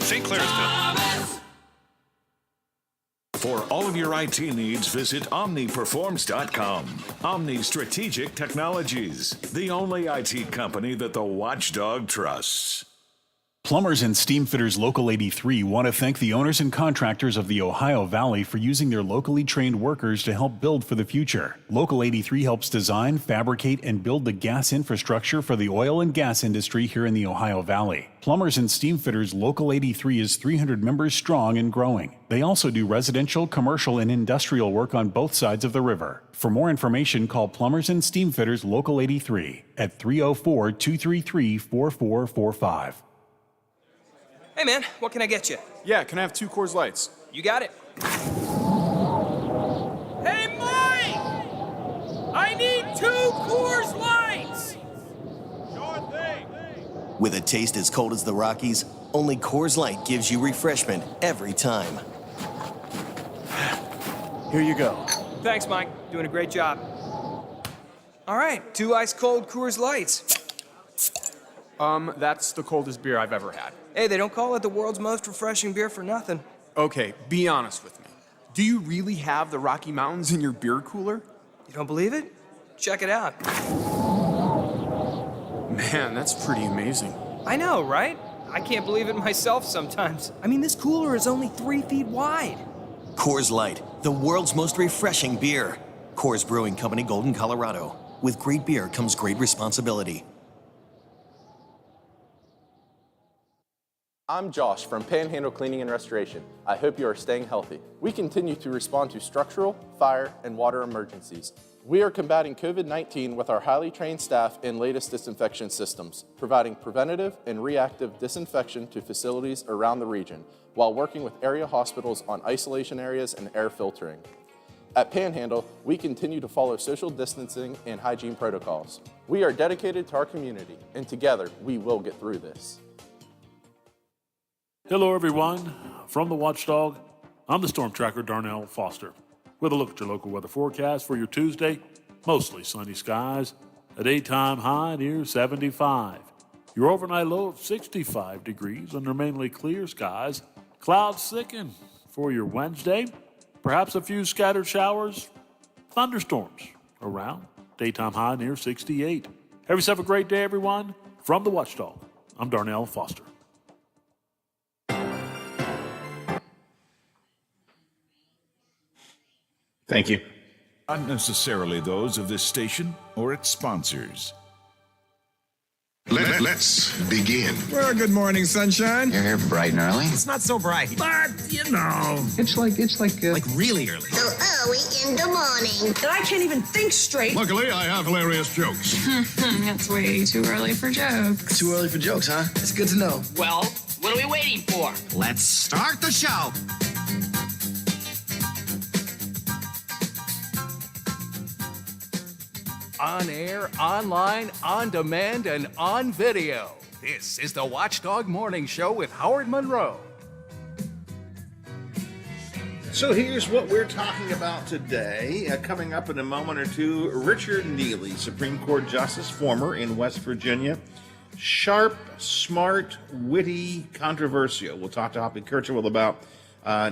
St. Clairsville. For all of your IT needs, visit OmniPerforms.com. Omni Strategic Technologies, the only IT company that the watchdog trusts. Plumbers and Steam Fitters Local 83 want to thank the owners and contractors of the Ohio Valley for using their locally trained workers to help build for the future. Local 83 helps design, fabricate, and build the gas infrastructure for the oil and gas industry here in the Ohio Valley. Plumbers and Steam Fitters Local 83 is 300 members strong and growing. They also do residential, commercial, and industrial work on both sides of the river. For more information, call Plumbers and Steam Fitters Local 83 at 304-233-4445. Hey man, what can I get you? Yeah, can I have 2 Coors Lights? You got it. Hey Mike! I need 2 Coors Lights! Sure thing. With a taste as cold as the Rockies, only Coors Light gives you refreshment every time. Here you go. Thanks, Mike. Doing a great job. All right, 2 ice-cold Coors Lights. That's the coldest beer I've ever had. Hey, they don't call it the world's most refreshing beer for nothing. Okay, be honest with me. Do you really have the Rocky Mountains in your beer cooler? You don't believe it? Check it out. Man, that's pretty amazing. I know, right? I can't believe it myself sometimes. I mean, this cooler is only 3 feet wide. Coors Light, the world's most refreshing beer. Coors Brewing Company, Golden, Colorado. With great beer comes great responsibility. I'm Josh from Panhandle Cleaning and Restoration. I hope you are staying healthy. We continue to respond to structural, fire, and water emergencies. We are combating COVID-19 with our highly trained staff and latest disinfection systems, providing preventative and reactive disinfection to facilities around the region, while working with area hospitals on isolation areas and air filtering. At Panhandle, we continue to follow social distancing and hygiene protocols. We are dedicated to our community, and together, we will get through this. Hello, everyone. From the Watchdog, I'm the Storm Tracker, Darnell Foster, with a look at your local weather forecast for your Tuesday. Mostly sunny skies, a daytime high near 75. Your overnight low of 65 degrees under mainly clear skies. Clouds thicken for your Wednesday. Perhaps a few scattered showers, thunderstorms around. Daytime high near 68. Have yourself a great day, everyone. From the Watchdog, I'm Darnell Foster. Thank you. Not necessarily those of this station or its sponsors. Let's begin. Well, good morning, sunshine. You're here bright and early. It's not so bright, but you know, It's like really early. So early in the morning that I can't even think straight. Luckily, I have hilarious jokes. That's way too early for jokes. Too early for jokes, huh? It's good to know. Well, what are we waiting for? Let's start the show. On air, online, on demand, and on video. This is the Watchdog Morning Show with Howard Monroe. So here's what we're talking about today. Coming up in a moment or two, Richard Neely, Supreme Court Justice, former in West Virginia. Sharp, smart, witty, controversial. We'll talk to Hoppy Kercheval about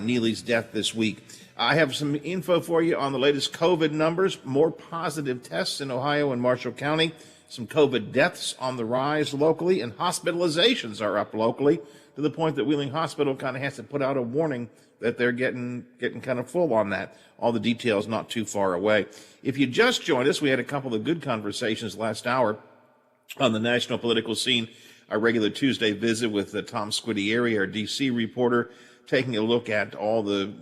Neely's death this week. I have some info for you on the latest COVID numbers, more positive tests in Ohio and Marshall County, some COVID deaths on the rise locally, and hospitalizations are up locally to the point that Wheeling Hospital kind of has to put out a warning that they're getting kind of full on that. All the details not too far away. If you just joined us, we had a couple of good conversations last hour on the national political scene. Our regular Tuesday visit with Tom Squitieri, our D.C. reporter, taking a look at all the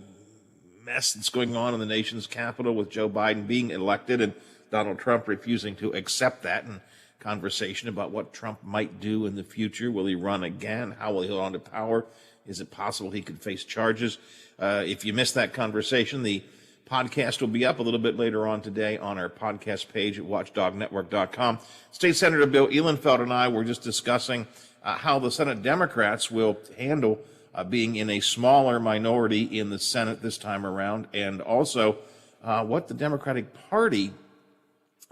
mess that's going on in the nation's capital with Joe Biden being elected and Donald Trump refusing to accept that, and conversation about what Trump might do in the future. Will he run again? How will he hold on to power? Is it possible he could face charges? If you missed that conversation, the podcast will be up a little bit later on today on our podcast page at watchdognetwork.com. State Senator Bill Ehlenfeld and I were just discussing how the Senate Democrats will handle being in a smaller minority in the Senate this time around, and also what the Democratic Party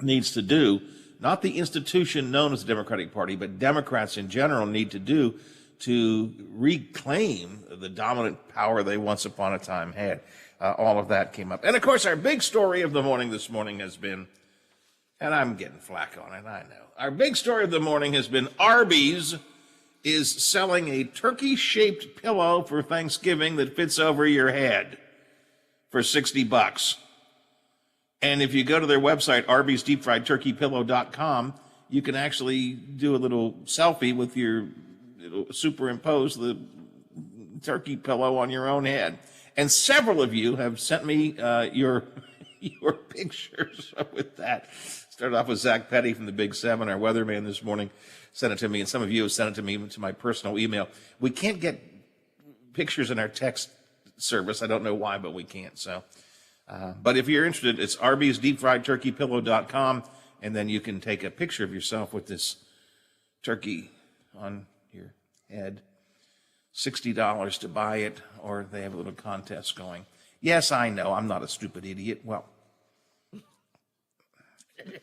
needs to do, not the institution known as the Democratic Party, but Democrats in general need to do to reclaim the dominant power they once upon a time had. All of that came up. And of course, our big story of the morning this morning has been, and I'm getting flack on it, I know. Our big story of the morning has been Arby's is selling a turkey-shaped pillow for Thanksgiving that fits over your head for $60. And if you go to their website, arbysdeepfriedturkeypillow.com, you can actually do a little selfie with superimpose the turkey pillow on your own head. And several of you have sent me your pictures with that. Started off with Zach Petty from the Big Seven, our weatherman this morning, sent it to me, and some of you have sent it to me to my personal email. We can't get pictures in our text service. I don't know why, but we can't. So, but if you're interested, it's arbysdeepfriedturkeypillow.com, and then you can take a picture of yourself with this turkey on your head. $60 to buy it, or they have a little contest going. Yes, I know, I'm not a stupid idiot. Well,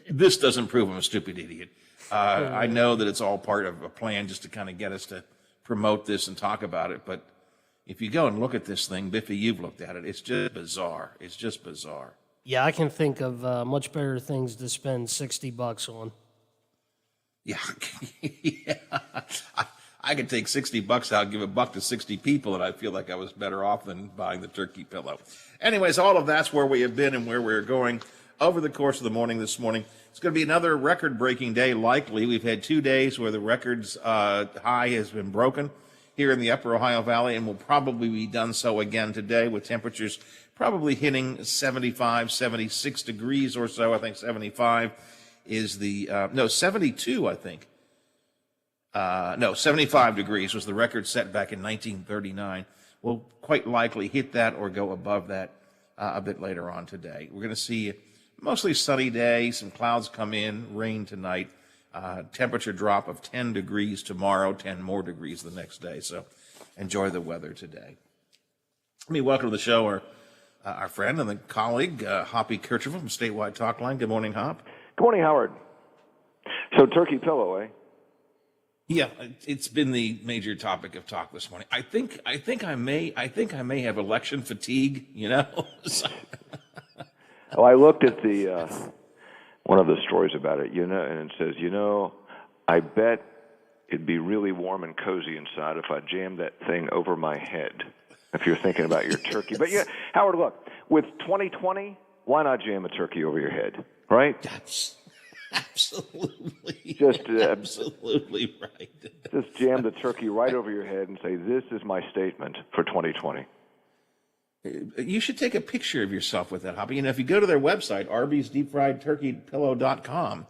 this doesn't prove I'm a stupid idiot. I know that it's all part of a plan just to kind of get us to promote this and talk about it. But if you go and look at this thing, Biffy, you've looked at it. It's just bizarre. It's just bizarre. Yeah, I can think of much better things to spend $60 on. Yeah. Yeah. I could take $60 out, give $1 to 60 people, and I feel like I was better off than buying the turkey pillow. Anyways, all of that's where we have been and where we're going over the course of the morning this morning. It's going to be another record-breaking day, likely. We've had 2 days where the record's high has been broken here in the upper Ohio Valley, and will probably be done so again today, with temperatures probably hitting 75, 76 degrees or so. I think 75 is the, 72, I think. 75 degrees was the record set back in 1939. We'll quite likely hit that or go above that a bit later on today. We're going to see mostly sunny day, some clouds come in, rain tonight, temperature drop of 10 degrees tomorrow, 10 more degrees the next day. So enjoy the weather today. Let me welcome to the show our friend and the colleague, Hoppy Kercheval from Statewide Talk Line. Good morning, Hop. Good morning, Howard. So turkey pillow, eh? Yeah, it's been the major topic of talk this morning. I think I may have election fatigue. So. Oh, I looked at the one of the stories about it, and it says, I bet it'd be really warm and cozy inside if I jammed that thing over my head. If you're thinking about your turkey, but yeah, Howard, look, with 2020, why not jam a turkey over your head, right? Absolutely. Absolutely right. Just jam the turkey right over your head and say, this is my statement for 2020. You should take a picture of yourself with that, Hoppy. If you go to their website, arbysdeepfriedturkeypillow.com,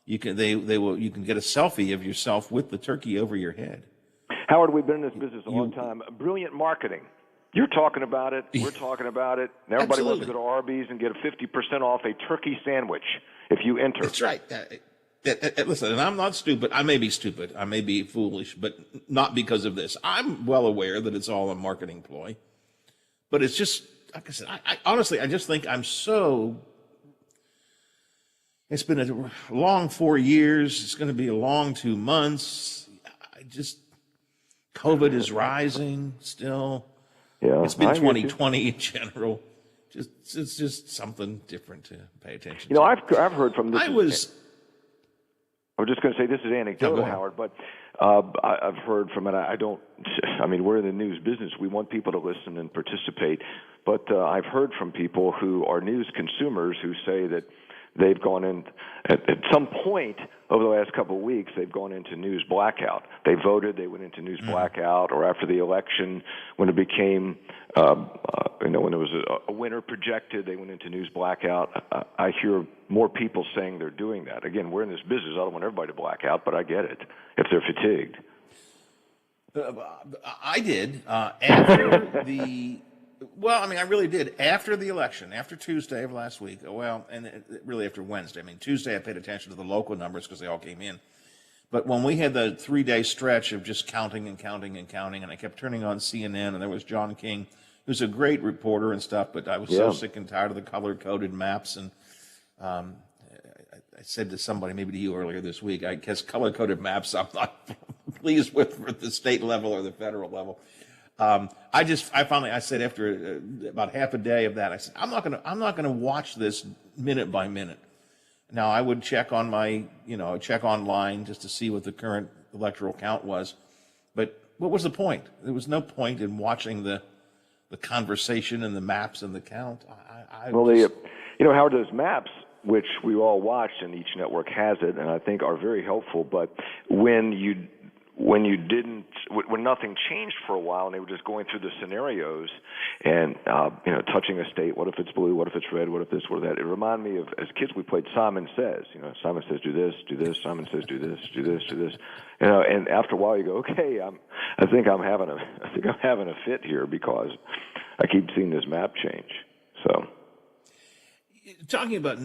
you can you can get a selfie of yourself with the turkey over your head. Howard, we've been in this business a long time. Brilliant marketing. You're talking about it. We're talking about it. And everybody wants to go to Arby's and get a 50% off a turkey sandwich if you enter. That's right. Listen, and I'm not stupid. I may be stupid. I may be foolish, but not because of this. I'm well aware that it's all a marketing ploy. But it's just, like I said, I honestly, I just think it's been a long 4 years. It's going to be a long 2 months. COVID is rising still. Yeah, it's been 2020 in general. It's just something different to pay attention to. I've heard from this. I was just going to say this is anecdotal, Howard, but I've heard from it. We're in the news business. We want people to listen and participate. But I've heard from people who are news consumers who say that they've gone in, at some point over the last couple of weeks, they've gone into news blackout. They voted, they went into news blackout, or after the election, when it became, when there was a winner projected, they went into news blackout. I hear more people saying they're doing that. Again, we're in this business. I don't want everybody to black out, but I get it if they're fatigued. I did after the. Well, I really did. After the election, after Tuesday of last week, and really after Wednesday. Tuesday I paid attention to the local numbers because they all came in. But when we had the 3-day stretch of just counting and counting and counting, and I kept turning on CNN, and there was John King, who's a great reporter and stuff, but I was so sick and tired of the color-coded maps. And I said to somebody, maybe to you earlier this week, I guess color-coded maps I'm not pleased with at the state level or the federal level. I said after about half a day of that, I said, I'm not going to watch this minute by minute. Now I would check on check online just to see what the current electoral count was. But what was the point? There was no point in watching the conversation and the maps and the count. Howard, those maps, which we all watched and each network has it, and I think are very helpful. But when nothing changed for a while and they were just going through the scenarios and, touching a state, what if it's blue, what if it's red, what if this, what if that, it reminded me of, as kids, we played Simon Says. Simon Says, do this, Simon Says, do this, do this, do this. And after a while you go, okay, I think I'm having a fit here because I keep seeing this map change. So. Talking about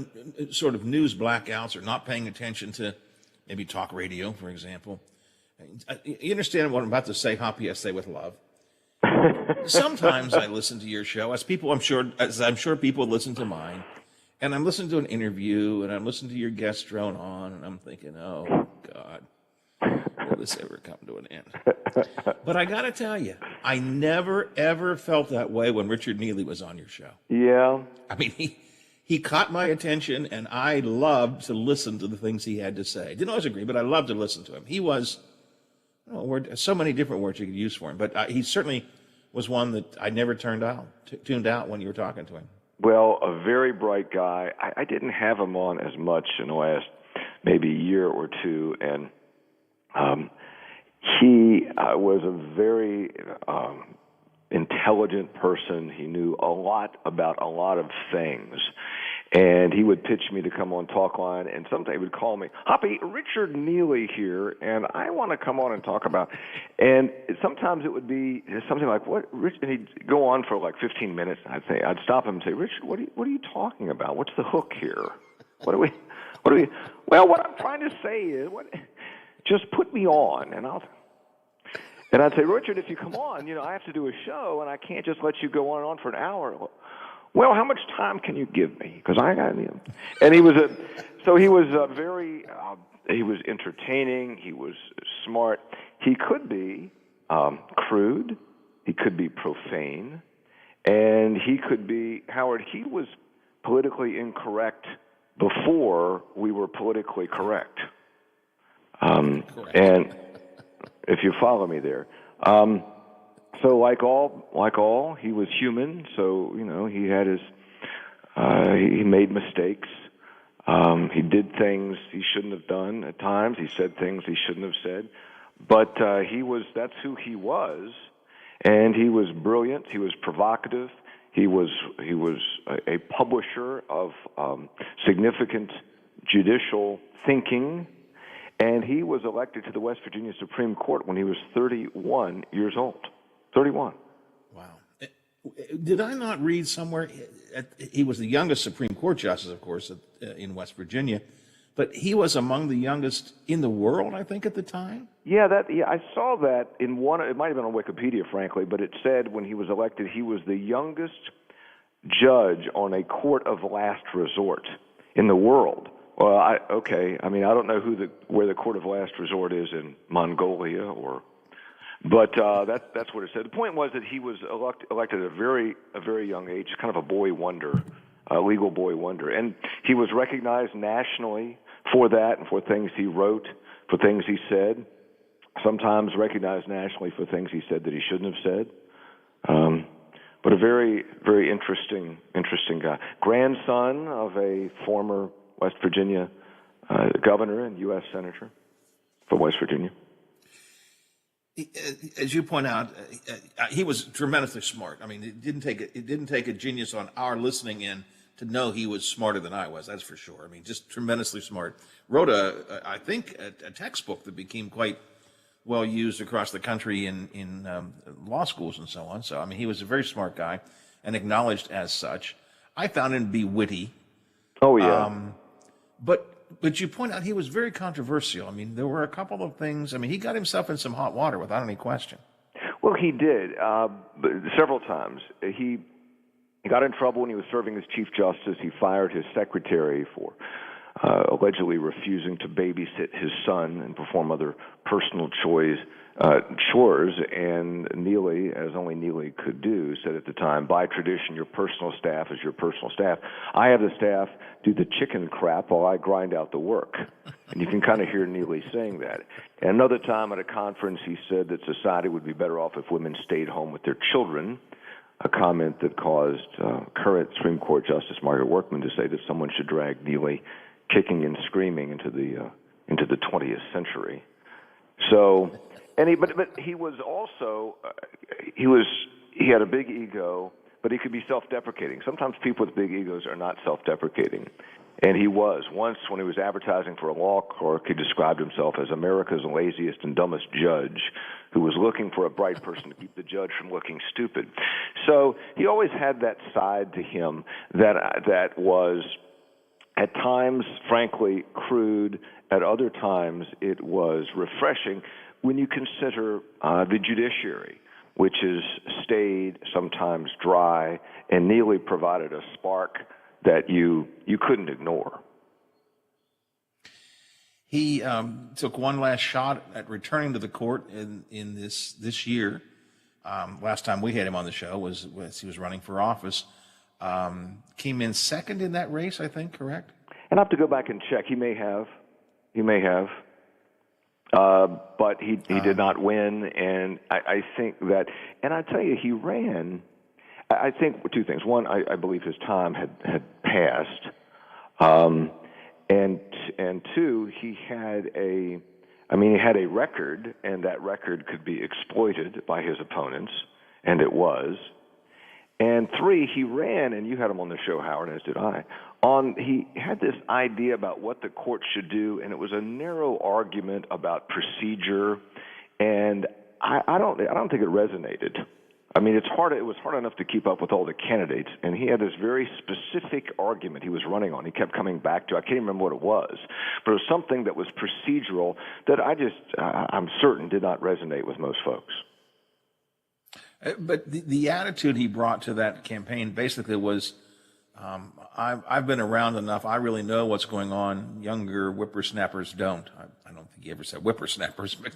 sort of news blackouts or not paying attention to maybe talk radio, for example, you understand what I'm about to say, Hoppy? I say with love. Sometimes I listen to your show, as I'm sure people listen to mine, and I'm listening to an interview, and I'm listening to your guest drone on, and I'm thinking, oh, God, will this ever come to an end? But I got to tell you, I never, ever felt that way when Richard Neely was on your show. Yeah. He caught my attention, and I loved to listen to the things he had to say. Didn't always agree, but I loved to listen to him. He was... so many different words you could use for him, but he certainly was one that I never tuned out when you were talking to him. Well, a very bright guy. I didn't have him on as much in the last maybe year or two, and he was a very intelligent person. He knew a lot about a lot of things. And he would pitch me to come on Talkline, and sometimes he would call me, Hoppy, Richard Neely here, and I want to come on and talk about. And sometimes it would be something like, "What, Rich?" And he'd go on for like 15 minutes. I'd stop him and say, Richard, what are you talking about? What's the hook here? What are we? Well, what I'm trying to say is, just put me on, and I'd say, Richard, if you come on, I have to do a show, and I can't just let you go on and on for an hour. Well, how much time can you give me? Because I got, and he was very He was entertaining. He was smart. He could be crude. He could be profane. And he could be, Howard, he was politically incorrect before we were politically correct. And if you follow me there. So like all, he was human. So, he had his, he made mistakes. He did things he shouldn't have done at times. He said things he shouldn't have said. But that's who he was. And he was brilliant. He was provocative. He was a publisher of significant judicial thinking. And he was elected to the West Virginia Supreme Court when he was 31 years old. 31. Wow. Did I not read somewhere, he was the youngest Supreme Court justice, of course, in West Virginia, but he was among the youngest in the world, I think, at the time? Yeah, I saw that in one, it might have been on Wikipedia, frankly, but it said when he was elected, he was the youngest judge on a court of last resort in the world. Well, I don't know where the court of last resort is in Mongolia, but that's what it said. The point was that he was elected at a very young age, kind of a boy wonder, a legal boy wonder, and he was recognized nationally for that and for things he wrote, for things he said. Sometimes recognized nationally for things he said that he shouldn't have said. But a very, very interesting guy. Grandson of a former West Virginia governor and U.S. senator for West Virginia. As you point out, he was tremendously smart. I mean, it didn't take a genius on our listening in to know he was smarter than I was. That's for sure. I mean, just tremendously smart. Wrote I think a textbook that became quite well used across the country in law schools and so on. So, I mean, he was a very smart guy and acknowledged as such. I found him to be witty. Oh, yeah. But you point out he was very controversial. I mean, there were a couple of things. I mean, he got himself in some hot water without any question. Well, he did several times. He got in trouble when he was serving as Chief Justice. He fired his secretary for allegedly refusing to babysit his son and perform other personal chores. And Neely, as only Neely could do, said at the time, by tradition, your personal staff is your personal staff. I have the staff do the chicken crap while I grind out the work. And you can kind of hear Neely saying that. And another time at a conference, he said that society would be better off if women stayed home with their children, a comment that caused current Supreme Court Justice Margaret Workman to say that someone should drag Neely kicking and screaming into the 20th century. So, but he was also he had a big ego, but he could be self-deprecating. Sometimes people with big egos are not self-deprecating, and he was. Once, when he was advertising for a law clerk, he described himself as America's laziest and dumbest judge, who was looking for a bright person to keep the judge from looking stupid. So he always had that side to him that was, at times, frankly, crude. At other times, it was refreshing when you consider the judiciary, which is staid, sometimes dry, and Neely provided a spark that you couldn't ignore. He took one last shot at returning to the court in this year. Last time we had him on the show was he was running for office. Came in second in that race, I think, correct? And I have to go back and check. He may have. But he did not win, and I think that, and I tell you, he ran, I think two things. One, I believe his time had passed, and two, he had a record, and that record could be exploited by his opponents, and it was. And three, he ran, and you had him on the show, Howard, as did I. He had this idea about what the court should do, and it was a narrow argument about procedure, and I don't think it resonated. I mean, it was hard enough to keep up with all the candidates, and he had this very specific argument he was running on. He kept coming back to, I can't remember what it was, but it was something that was procedural that I'm certain did not resonate with most folks. But the attitude he brought to that campaign basically was I've been around enough. I really know what's going on. Younger whippersnappers don't. I don't think he ever said whippersnappers, but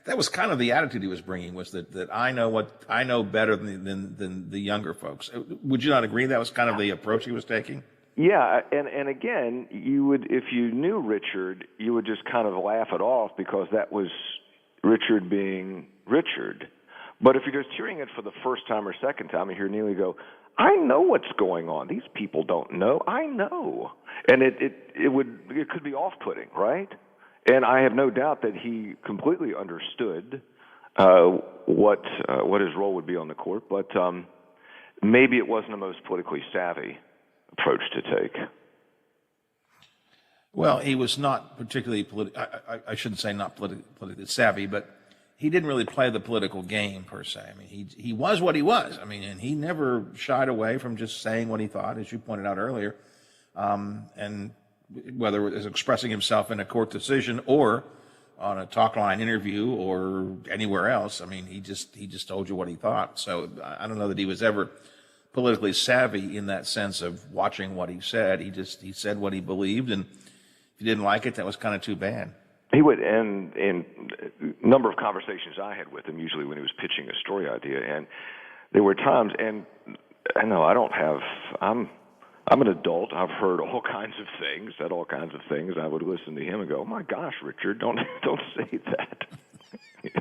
that was kind of the attitude he was bringing, was that I know better than the younger folks. Would you not agree that was kind of the approach he was taking? Yeah, and again, you would, if you knew Richard, you would just kind of laugh it off because that was Richard being Richard. But if you're just hearing it for the first time or second time, you hear Neely go, I know what's going on. These people don't know. I know. And it could be off-putting, right? And I have no doubt that he completely understood what his role would be on the court, but maybe it wasn't the most politically savvy approach to take. Well, he was not particularly I shouldn't say not politically savvy, but he didn't really play the political game per se. I mean, he was what he was. I mean, and he never shied away from just saying what he thought, as you pointed out earlier, and whether it was expressing himself in a court decision or on a talk line interview or anywhere else. I mean, he just told you what he thought. So I don't know that he was ever politically savvy in that sense of watching what he said. He said what he believed, and if you didn't like it, that was kind of too bad. He would, and in a number of conversations I had with him, usually when he was pitching a story idea, and there were times, and I know I'm an adult. I've heard all kinds of things, said all kinds of things. I would listen to him and go, "Oh my gosh, Richard, don't say that."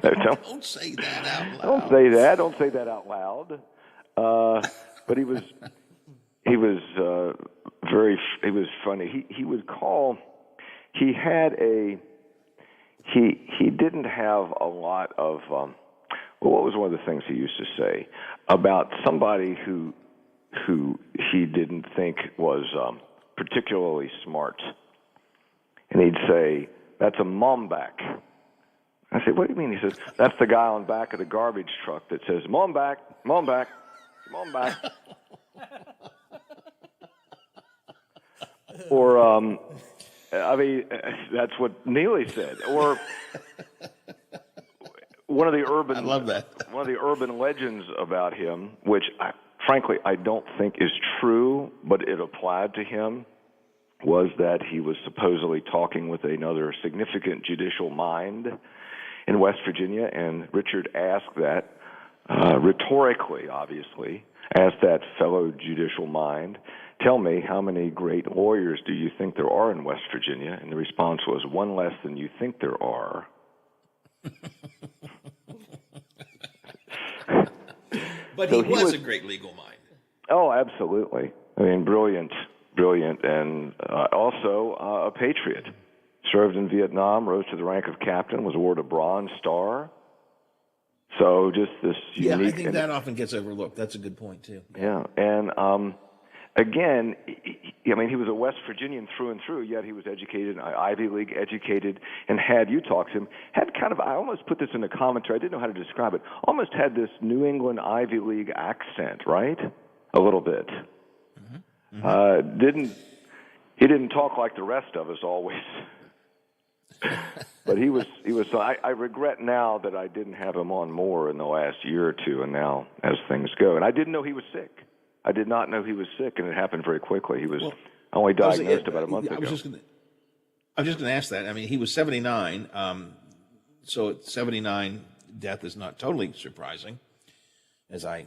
Don't say that out loud. Don't say that. Don't say that out loud. But he was funny. He would call. He didn't have a lot of. What was one of the things he used to say about somebody who he didn't think was particularly smart? And he'd say, "That's a momback." I said, "What do you mean?" He says, "That's the guy on back of the garbage truck that says, momback, momback, momback." Or, I mean, that's what Neely said. Or one of the urban, I love that. One of the urban legends about him, which frankly I don't think is true, but it applied to him, was that he was supposedly talking with another significant judicial mind in West Virginia, and Richard asked that rhetorically, obviously, asked that fellow judicial mind, "Tell me, how many great lawyers do you think there are in West Virginia?" And the response was, "One less than you think there are." But he was a great legal mind. Oh, absolutely. I mean, brilliant, and also a patriot. Served in Vietnam, rose to the rank of captain, was awarded a Bronze Star. So just this unique... Yeah, I think that often gets overlooked. That's a good point, too. Yeah, and again, I mean, he was a West Virginian through and through, yet he was educated, Ivy League educated, and had you talked to him, had kind of, I almost put this in a commentary, I didn't know how to describe it, almost had this New England Ivy League accent, right? A little bit. Mm-hmm. Mm-hmm. He didn't talk like the rest of us always. But he was. I regret now that I didn't have him on more in the last year or two, and now as things go. And I didn't know he was sick. I did not know he was sick, and it happened very quickly. He was only diagnosed about a month ago. I was just going to ask that. I mean, he was 79, so at 79, death is not totally surprising, as I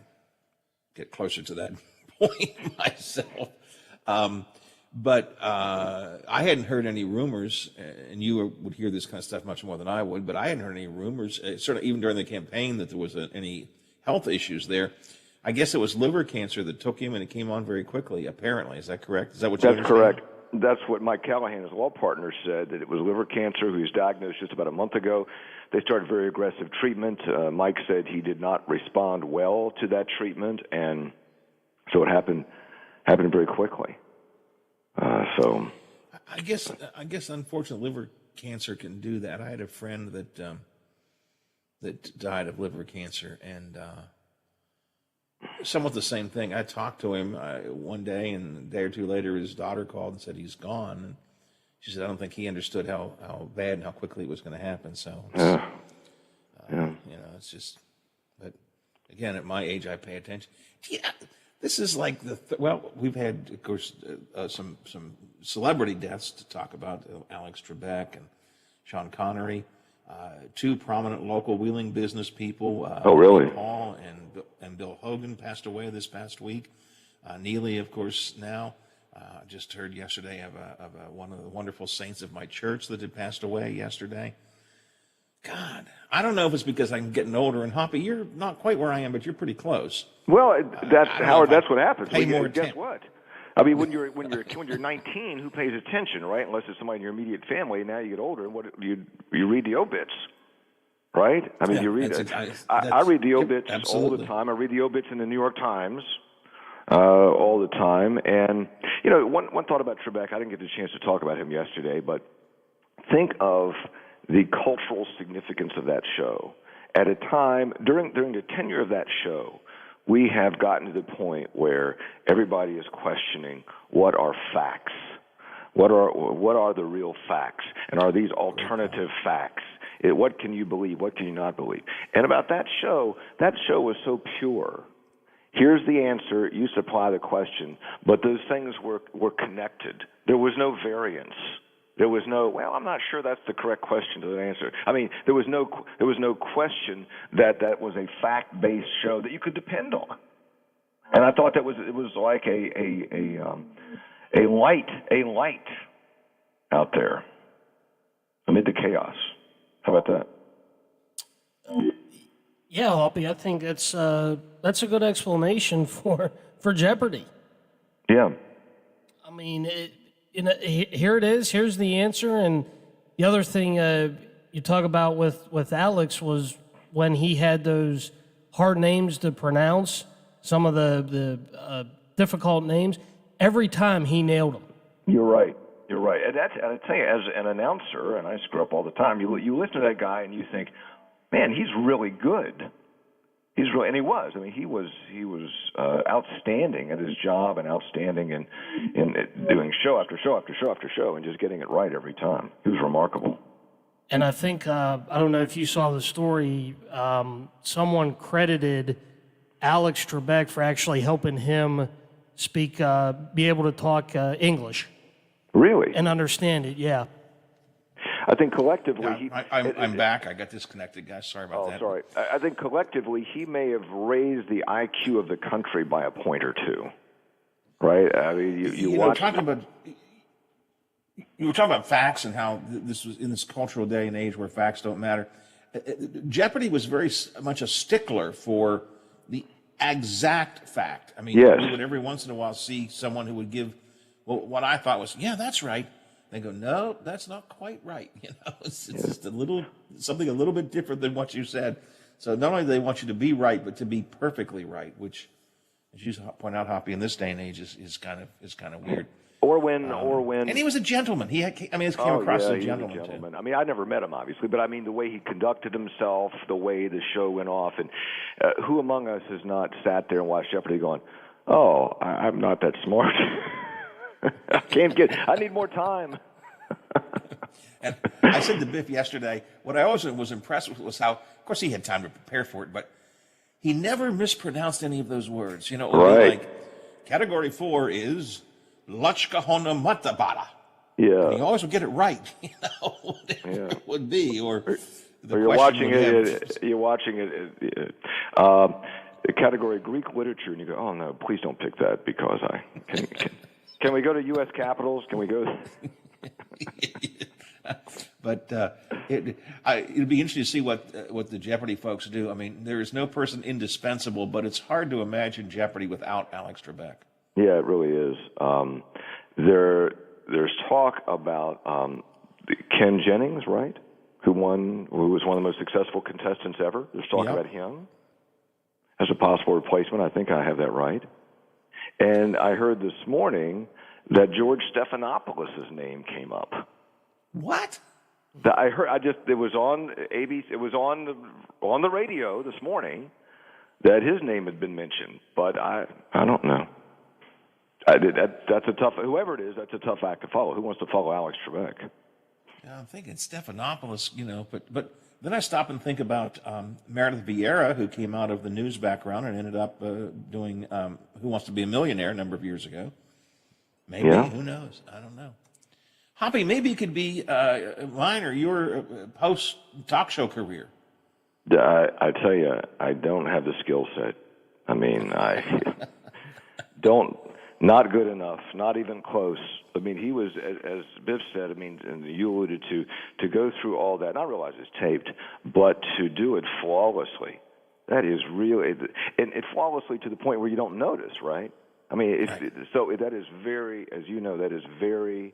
get closer to that point myself. But I hadn't heard any rumors, and you would hear this kind of stuff much more than I would, but I hadn't heard any rumors, certainly even during the campaign, that there was any health issues there. I guess it was liver cancer that took him, and it came on very quickly, apparently. Is that correct? Is that what you understand? That's correct. That's what Mike Callahan, his law partner, said, that it was liver cancer. He was diagnosed just about a month ago. They started very aggressive treatment. Mike said he did not respond well to that treatment, and so it happened very quickly. So I guess unfortunately liver cancer can do that. I had a friend that died of liver cancer, and somewhat the same thing. I talked to him one day, and a day or two later his daughter called and said he's gone. And she said I don't think he understood how bad and how quickly it was going to happen. So it's just, but again, at my age I pay attention. Yeah, This is like well, we've had, of course, some celebrity deaths to talk about. Alex Trebek and Sean Connery, two prominent local wheeling business people. Oh, really? Paul and Bill Hogan passed away this past week. Neely, of course, now. Just heard yesterday of one of the wonderful saints of my church that had passed away yesterday. God, I don't know if it's because I'm getting older. And Hoppy, you're not quite where I am, but you're pretty close. Well, that's Howard. That's what happens. Guess what? I mean, when you're 19, who pays attention, right? Unless it's somebody in your immediate family. Now you get older, and what you read the obits, right? I mean, you read. I read the obits all the time. I read the obits in the New York Times all the time. And one thought about Trebek. I didn't get the chance to talk about him yesterday, but think of the cultural significance of that show. At a time, during the tenure of that show, we have gotten to the point where everybody is questioning what are facts, what are the real facts, and are these alternative facts? What can you believe? What can you not believe? And about that show was so pure. Here's the answer. You supply the question, but those things were connected. There was no variance. There was no, well, I'm not sure that's the correct question to answer. I mean, there was no question that was a fact-based show that you could depend on. And I thought it was like a light out there amid the chaos. How about that? Yeah, Hoppy, I think that's a good explanation for Jeopardy. Yeah. I mean, here it is. Here's the answer. And the other thing you talk about with Alex was when he had those hard names to pronounce, some of the difficult names. Every time he nailed them. You're right. And I tell you, as an announcer, and I screw up all the time. You listen to that guy and you think, man, he's really good. And he was. I mean, he was outstanding at his job and outstanding in doing show after show after show after show and just getting it right every time. He was remarkable. And I think I don't know if you saw the story. Someone credited Alex Trebek for actually helping him be able to talk English. Really? And understand it. Yeah. I think collectively, I'm back. I got disconnected, guys. Sorry about that. Oh, sorry. I think collectively he may have raised the IQ of the country by a point or two. Right? I mean, you watch. You were talking about facts and how this was in this cultural day and age where facts don't matter. Jeopardy was very much a stickler for the exact fact. I mean, yes. We would every once in a while see someone who would give what I thought was, yeah, that's right. They go, no, that's not quite right. It's just something a little bit different than what you said. So not only do they want you to be right, but to be perfectly right, which, as you point out, Hoppy, in this day and age is kind of weird. Or when, and he was a gentleman. He came across as a gentleman. Too. I mean, I never met him, obviously, but I mean the way he conducted himself, the way the show went off, and who among us has not sat there and watched Jeopardy going, "Oh, I'm not that smart. I need more time." And I said to Biff yesterday, what I always was impressed with was how, of course, he had time to prepare for it, but he never mispronounced any of those words. It would be like, category 4 is Lachka Hona Matabara. Yeah. And he always would get it right, whatever it would be. Or you're watching it. The category Greek literature, and you go, "Oh no, please don't pick that because can we go to U.S. capitals? Can we go?" But it'd be interesting to see what the Jeopardy folks do. I mean, there is no person indispensable, but it's hard to imagine Jeopardy without Alex Trebek. Yeah, it really is. There's talk about Ken Jennings, right? Who was one of the most successful contestants ever. There's talk about him as a possible replacement. I think I have that right. And I heard this morning that George Stephanopoulos' name came up. What? It was on ABC. It was on the radio this morning that his name had been mentioned, but I don't know. That's a tough. Whoever it is, that's a tough act to follow. Who wants to follow Alex Trebek? I'm thinking Stephanopoulos, but then I stop and think about Meredith Vieira, who came out of the news background and ended up doing Who Wants to Be a Millionaire a number of years ago. Maybe, who knows? I don't know. Hoppy, maybe it could be mine or your post-talk show career. I tell you, I don't have the skill set. I mean, I don't, not good enough, not even close. I mean, he was, as Biff said, I mean, and you alluded to go through all that, and I realize it's taped, but to do it flawlessly, that is really, and flawlessly to the point where you don't notice, right? I mean, so that is very, as you know, that is very,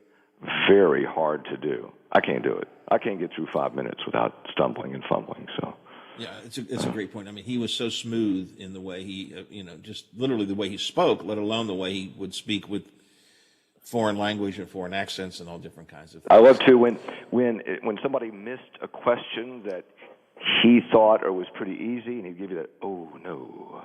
very hard to do. I can't do it. I can't get through 5 minutes without stumbling and fumbling, so. Yeah, it's a great point. I mean, he was so smooth in the way he, just literally the way he spoke, let alone the way he would speak with foreign language and foreign accents and all different kinds of things. I love too when somebody missed a question that he thought or was pretty easy, and he'd give you that, oh no.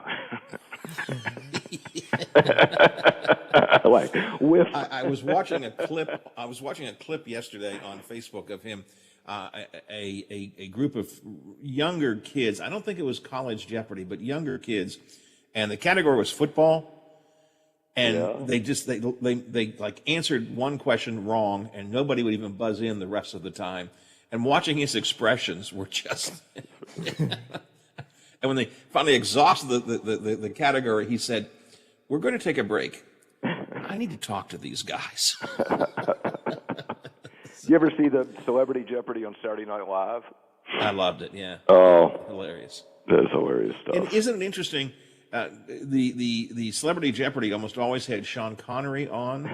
Like whiff. I was watching a clip. I was watching a clip yesterday on Facebook of him. A group of younger kids. I don't think it was College Jeopardy, but younger kids, and the category was football. And they like answered one question wrong, and nobody would even buzz in the rest of the time. And watching his expressions were just. And when they finally exhausted the category, he said, "We're going to take a break. I need to talk to these guys." You ever see the Celebrity Jeopardy on Saturday Night Live? I loved it. Yeah. Oh, hilarious. That's hilarious stuff. And isn't it interesting? The Celebrity Jeopardy almost always had Sean Connery on.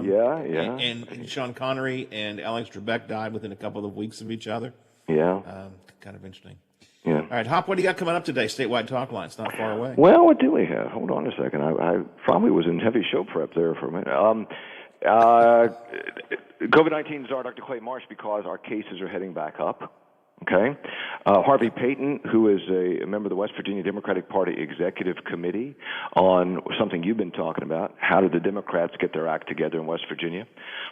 Yeah. And Sean Connery and Alex Trebek died within a couple of weeks of each other. Yeah. Kind of interesting. Yeah. All right, Hop, what do you got coming up today? Statewide Talk Line. It's not far away. Well, what do we have? Hold on a second. I probably was in heavy show prep there for a minute. COVID-19 czar Dr. Clay Marsh, because our cases are heading back up. Okay. Harvey Payton, who is a member of the West Virginia Democratic Party Executive Committee on something you've been talking about. How did the Democrats get their act together in West Virginia?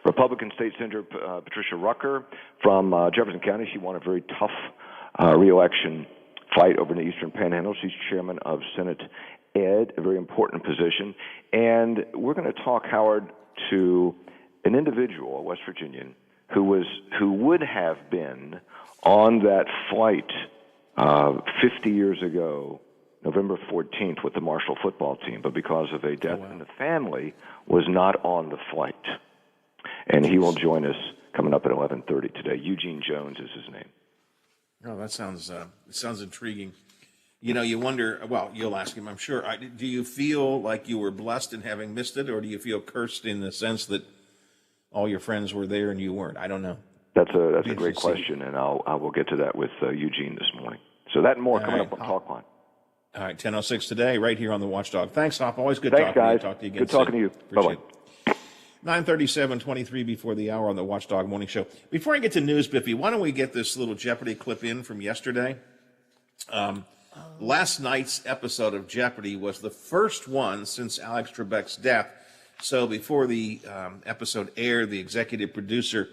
Republican State Senator Patricia Rucker from Jefferson County. She won a very tough re-election fight over in the Eastern Panhandle. She's chairman of Senate Ed, a very important position. And we're going to talk, Howard, to an individual, a West Virginian, who would have been on that flight 50 years ago, November 14th, with the Marshall football team, but because of a death in the family, was not on the flight. And he will join us coming up at 11:30 today. Eugene Jones is his name. Oh, that sounds intriguing. You wonder, well, you'll ask him, I'm sure. Do you feel like you were blessed in having missed it, or do you feel cursed in the sense that all your friends were there and you weren't? I don't know. That's a great question, and I will get to that with Eugene this morning. So that and more coming up on Talk Line. All right, 10:06 today, right here on the Watchdog. Thanks, Hop. Always good Thanks, talking guys. to you. Talk to you again Good talking soon. to you. Bye-bye. 9:37, 23 before the hour on the Watchdog Morning Show. Before I get to news, Biffy, why don't we get this little Jeopardy clip in from yesterday? Last night's episode of Jeopardy was the first one since Alex Trebek's death. So before the episode aired, the executive producer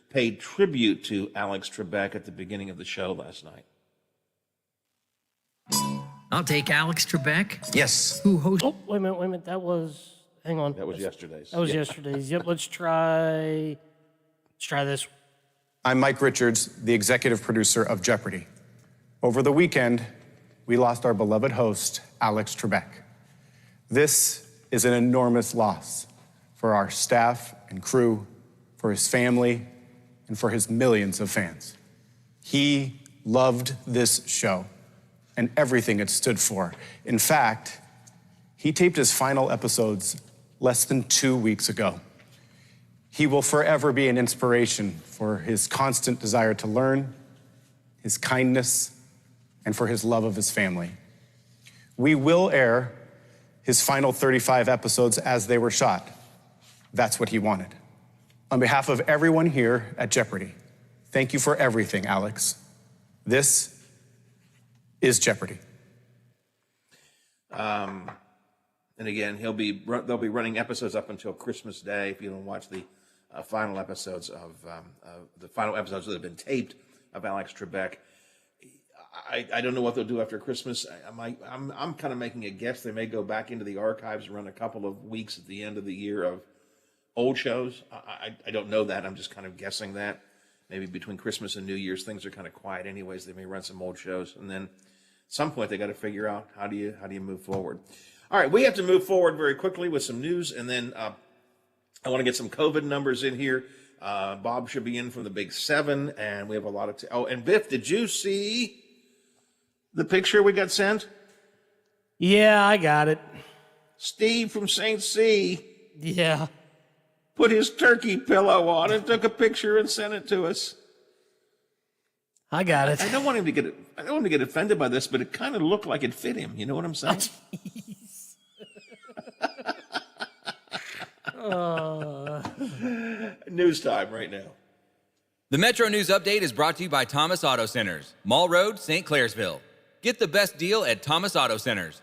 paid tribute to Alex Trebek at the beginning of the show last night. I'll take Alex Trebek. Yes. Who hosts? Oh, wait a minute. That was. Hang on. That was yesterday's. That was yesterday's. Yep. Let's try this. I'm Mike Richards, the executive producer of Jeopardy. Over the weekend, we lost our beloved host, Alex Trebek. This is an enormous loss for our staff and crew, for his family, and for his millions of fans. He loved this show and everything it stood for. In fact, he taped his final episodes less than 2 weeks ago. He will forever be an inspiration for his constant desire to learn, his kindness, and for his love of his family. We will air his final 35 episodes as they were shot. That's what he wanted. On behalf of everyone here at Jeopardy, thank you for everything, Alex. This is Jeopardy. And again, they'll be running episodes up until Christmas Day. If you don't watch the final episodes that have been taped of Alex Trebek. I don't know what they'll do after Christmas. I'm kind of making a guess. They may go back into the archives and run a couple of weeks at the end of the year of old shows. I don't know that. I'm just kind of guessing that. Maybe between Christmas and New Year's, things are kind of quiet anyways. They may run some old shows. And then at some point, they got to figure out how do you move forward. All right, we have to move forward very quickly with some news. And then I want to get some COVID numbers in here. Bob should be in from the Big 7. And we have a lot of... and Biff, did you see the picture we got sent? Yeah, I got it. Steve from St. C. Yeah. Put his turkey pillow on and took a picture and sent it to us. I got it. I don't want him to get offended by this, but it kind of looked like it fit him. You know what I'm saying? News time right now. The Metro News Update is brought to you by Thomas Auto Centers, Mall Road, St. Clairsville. Get the best deal at Thomas Auto Centers.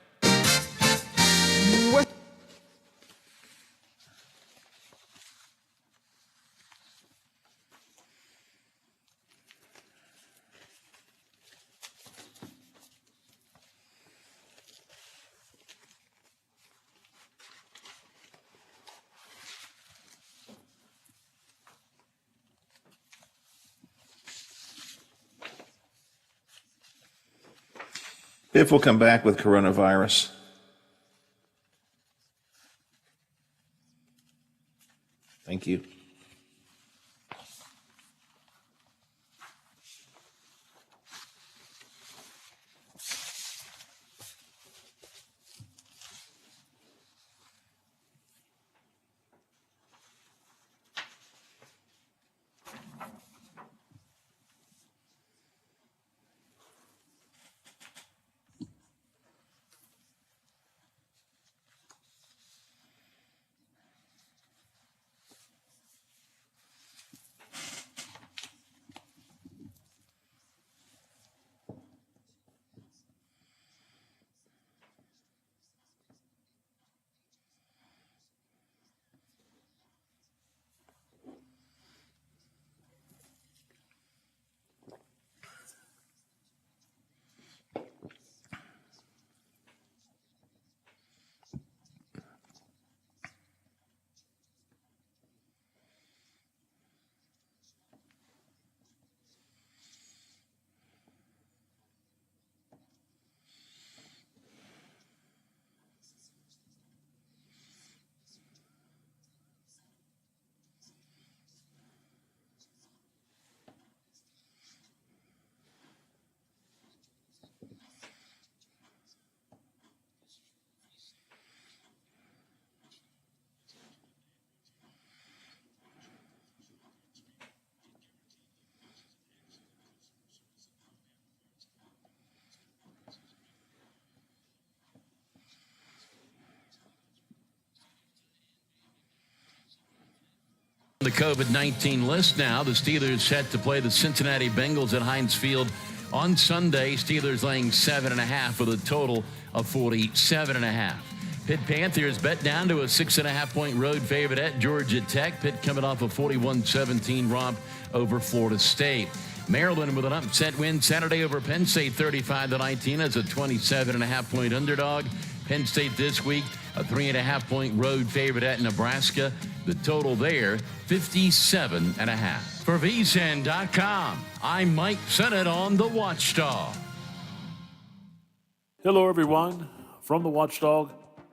Biff will come back with coronavirus. Thank you. The COVID-19 list now. The Steelers set to play the Cincinnati Bengals at Heinz Field on Sunday. Steelers laying 7.5 with a total of 47.5. Pitt Panthers bet down to a 6.5-point road favorite at Georgia Tech. Pitt coming off a 41-17 romp over Florida State. Maryland with an upset win Saturday over Penn State 35-19 as a 27.5-point underdog. Penn State this week a 3.5-point road favorite at Nebraska. The total there, 57.5. For vsin.com, I'm Mike Sennett on The Watchdog. Hello, everyone. From The Watchdog,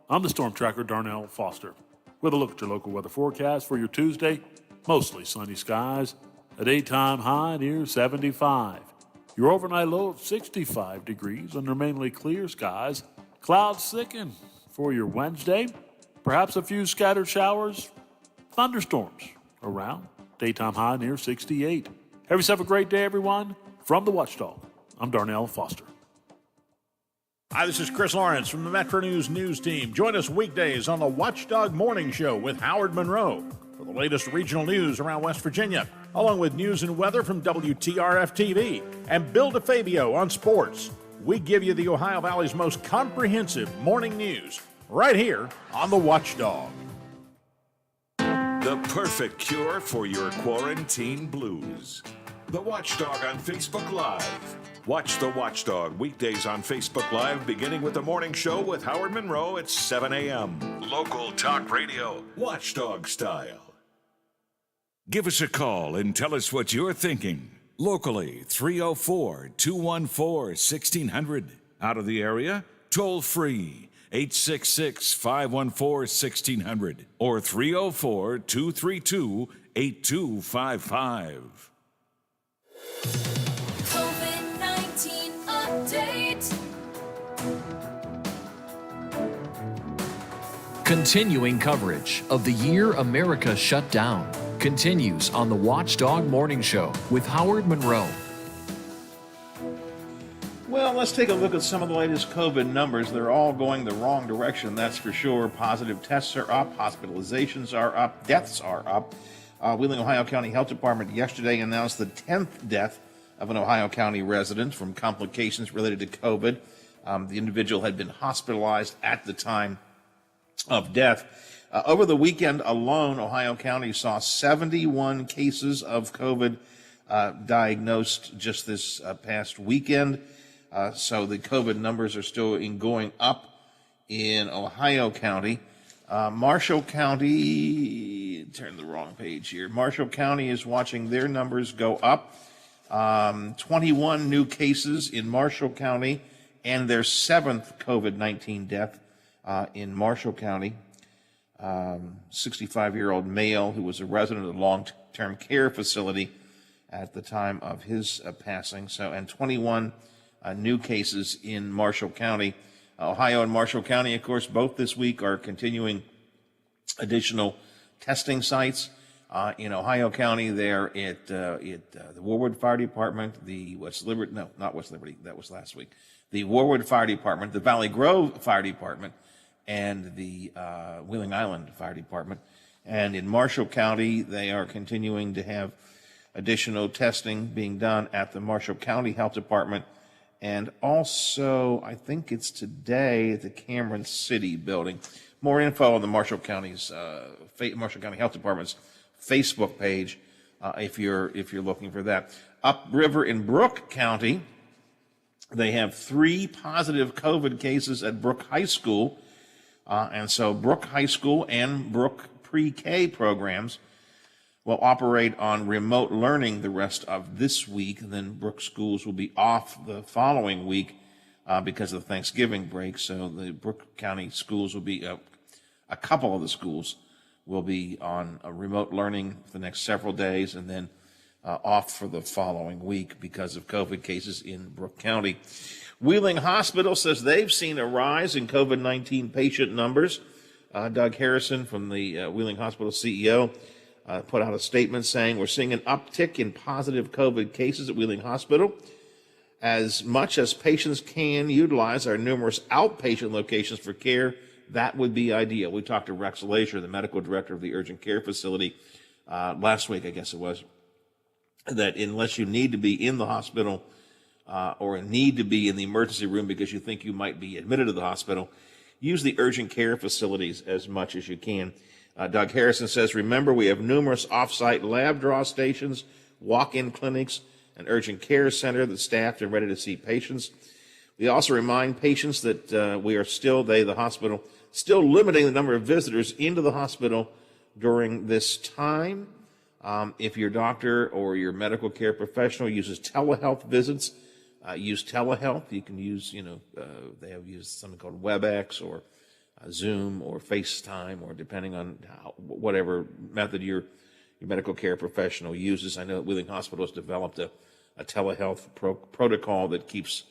I'm the Storm Tracker, Darnell Foster, with a look at your local weather forecast for your Tuesday. Mostly sunny skies, a daytime high near 75. Your overnight low of 65 degrees under mainly clear skies. Clouds thicken for your Wednesday. Perhaps a few scattered showers. Thunderstorms around. Daytime high near 68. Have yourself a great day, everyone. From The Watchdog, I'm Darnell Foster. Hi, this is Chris Lawrence from the Metro News News Team. Join us weekdays on the Watchdog Morning Show with Howard Monroe for the latest regional news around West Virginia, along with news and weather from WTRF-TV and Bill DeFabio on sports. We give you the Ohio Valley's most comprehensive morning news right here on the Watchdog. The perfect cure for your quarantine blues. The Watchdog on Facebook Live. Watch The Watchdog weekdays on Facebook Live, beginning with the morning show with Howard Monroe at 7 a.m. Local talk radio, Watchdog style. Give us a call and tell us what you're thinking. Locally, 304-214-1600. Out of the area, toll free, 866-514-1600 or 304-232-8255. COVID-19 update. Continuing coverage of the year America shut down continues on the Watchdog Morning Show with Howard Monroe. Well, let's take a look at some of the latest COVID numbers. They're all going the wrong direction, that's for sure. Positive tests are up, hospitalizations are up, deaths are up. Wheeling, Ohio County Health Department yesterday announced the 10th death of an Ohio County resident from complications related to COVID. The individual had been hospitalized at the time of death. Over the weekend alone, Ohio County saw 71 cases of COVID diagnosed just this past weekend. So the COVID numbers are still going up in Ohio County. Marshall County, turn the wrong page here. Marshall County is watching their numbers go up. 21 new cases in Marshall County and their 7th COVID-19 death in Marshall County. 65-year-old male who was a resident of the long-term care facility at the time of his passing. And 21 new cases in Marshall County. Ohio and Marshall County, of course, both this week are continuing additional testing sites. In Ohio County, they're at the Warwood Fire Department, the West Liberty, no, not West Liberty, that was last week, the Warwood Fire Department, the Valley Grove Fire Department, and the Wheeling Island Fire Department. And in Marshall County, they are continuing to have additional testing being done at the Marshall County Health Department. And also, I think it's today at the Cameron City building. More info on the Marshall County Health Department's Facebook page if you're looking for that. Upriver in Brooke County, they have 3 positive COVID cases at Brooke High School. And so Brooke High School and Brooke Pre-K programs will operate on remote learning the rest of this week. Then Brooke schools will be off the following week because of the Thanksgiving break. So the Brooke County schools will be, a couple of the schools will be on a remote learning for the next several days and then off for the following week because of COVID cases in Brooke County. Wheeling Hospital says they've seen a rise in COVID-19 patient numbers. Doug Harrison from the Wheeling Hospital CEO put out a statement saying we're seeing an uptick in positive COVID cases at Wheeling Hospital. As much as patients can utilize our numerous outpatient locations for care, that would be ideal. We talked to Rex Lazier, the medical director of the urgent care facility, last week, I guess it was, that unless you need to be in the hospital or need to be in the emergency room because you think you might be admitted to the hospital, use the urgent care facilities as much as you can. Doug Harrison says, remember, we have numerous off-site lab draw stations, walk-in clinics, an urgent care center that's staffed and ready to see patients. We also remind patients that we are still, the hospital, still limiting the number of visitors into the hospital during this time. If your doctor or your medical care professional uses telehealth visits, use telehealth. You can use, they have used something called WebEx or Zoom or FaceTime, or depending on whatever method your medical care professional uses. I know that Wheeling Hospital has developed a telehealth protocol that keeps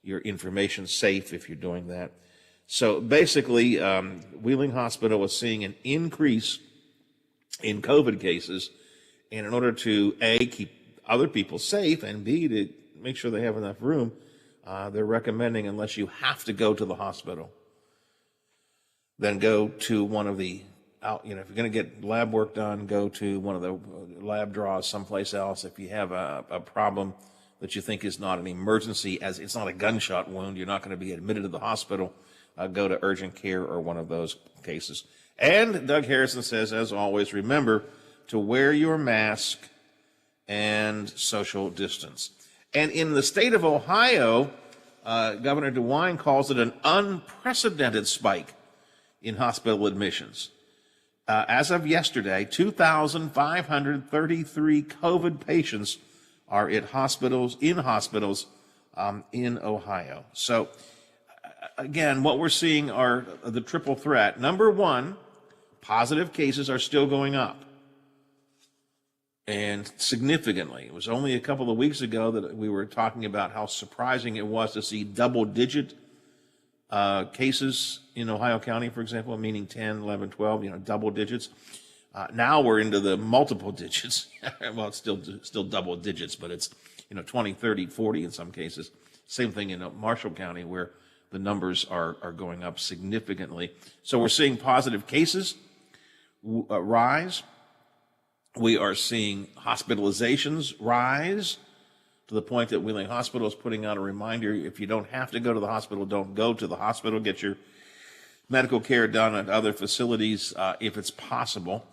your information safe if you're doing that. So basically, Wheeling Hospital is seeing an increase in COVID cases, and in order to A, keep other people safe, and B, to make sure they have enough room, they're recommending, unless you have to go to the hospital, then go to one of the if you're going to get lab work done, go to one of the lab draws someplace else. If you have a problem that you think is not an emergency, as it's not a gunshot wound, you're not going to be admitted to the hospital, go to urgent care or one of those cases. And Doug Harrison says, as always, remember to wear your mask and social distance. And in the state of Ohio, Governor DeWine calls it an unprecedented spike in hospital admissions. As of yesterday, 2,533 COVID patients are in hospitals in Ohio. So, again, what we're seeing are the triple threat. Number one, positive cases are still going up, and significantly. It was only a couple of weeks ago that we were talking about how surprising it was to see double-digit cases in Ohio County, for example, meaning 10, 11, 12, double digits. Now we're into the multiple digits. Well, it's still double digits, but it's 20, 30, 40 in some cases. Same thing in Marshall County, where the numbers are going up significantly. So we're seeing positive cases rise. We are seeing hospitalizations rise to the point that Wheeling Hospital is putting out a reminder, if you don't have to go to the hospital, don't go to the hospital. Get your medical care done at other facilities if it's possible.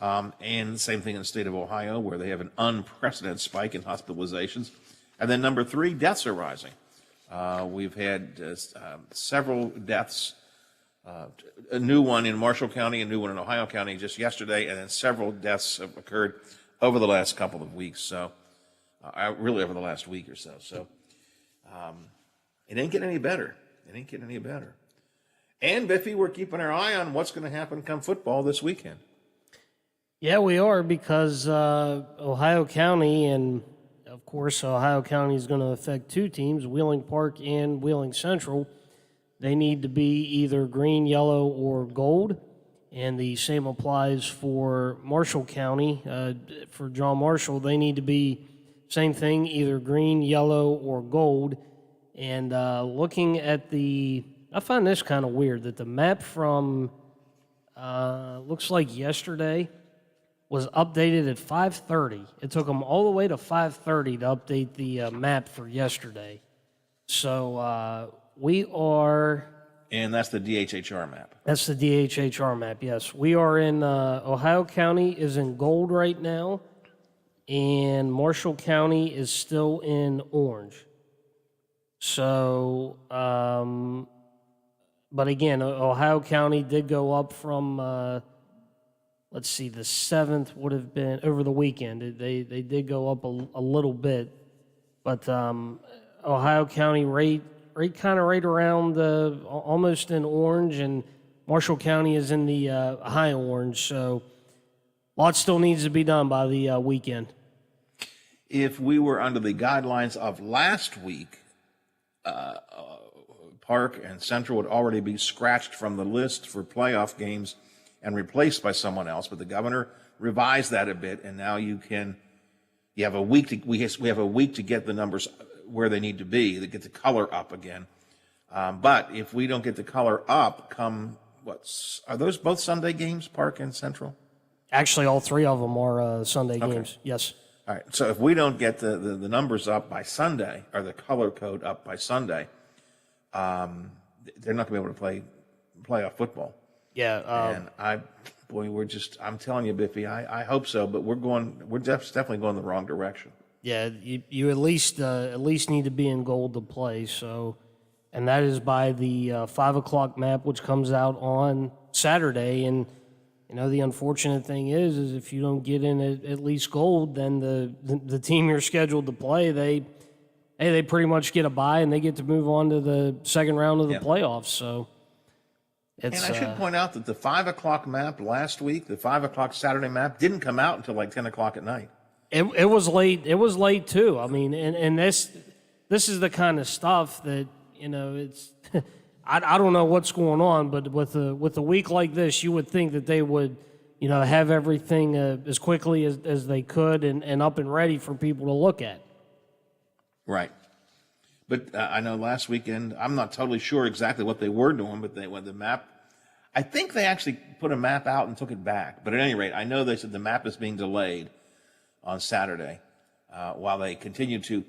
And same thing in the state of Ohio, where they have an unprecedented spike in hospitalizations. And then number three, deaths are rising. We've had several deaths, a new one in Marshall County, a new one in Ohio County just yesterday, and then several deaths have occurred over the last couple of weeks. So really over the last week or so. So it ain't getting any better. It ain't getting any better. And, Biffy, we're keeping our eye on what's going to happen come football this weekend. Yeah, we are, because Ohio County, and of course Ohio County is going to affect two teams, Wheeling Park and Wheeling Central. They need to be either green, yellow, or gold. And the same applies for Marshall County. For John Marshall, they need to be same thing, either green, yellow, or gold. And looking at I find this kind of weird that the map from looks like yesterday was updated at 5:30. It took them all the way to 5:30 to update the map for yesterday. So we are... And that's the DHHR map. That's the DHHR map, yes. We are in, Ohio County is in gold right now, and Marshall County is still in orange. So, but again, Ohio County did go up from, let's see, the 7th would have been over the weekend. They did go up a little bit, but Ohio County right around almost in orange, and Marshall County is in the high orange. So a lot still needs to be done by the weekend. If we were under the guidelines of last week, Park and Central would already be scratched from the list for playoff games and replaced by someone else. But the governor revised that a bit, and now you have a week we have a week to get the numbers where they need to be, to get the color up again. But if we don't get the color up, are those both Sunday games, Park and Central? Actually, all three of them are Sunday games, yes. All right, so if we don't get the numbers up by Sunday, or the color code up by Sunday, they're not going to be able to play playoff football. Yeah. And I'm telling you, Biffy, I hope so, but we're definitely going the wrong direction. Yeah, you at least need to be in gold to play. So, and that is by the 5 o'clock map, which comes out on Saturday. And the unfortunate thing is if you don't get in at least gold, then the team you're scheduled to play, they pretty much get a bye and they get to move on to the second round of the playoffs. So, and I should point out that the 5 o'clock map last week, the 5 o'clock Saturday map, didn't come out until like 10 o'clock at night. It was late. It was late too. I mean, and this is the kind of stuff that it's. I don't know what's going on, but with a week like this, you would think that they would, have everything as quickly as they could and up and ready for people to look at. Right. But I know last weekend, I'm not totally sure exactly what they were doing, but when the map, I think they actually put a map out and took it back. But at any rate, I know they said the map is being delayed on Saturday while they continue to,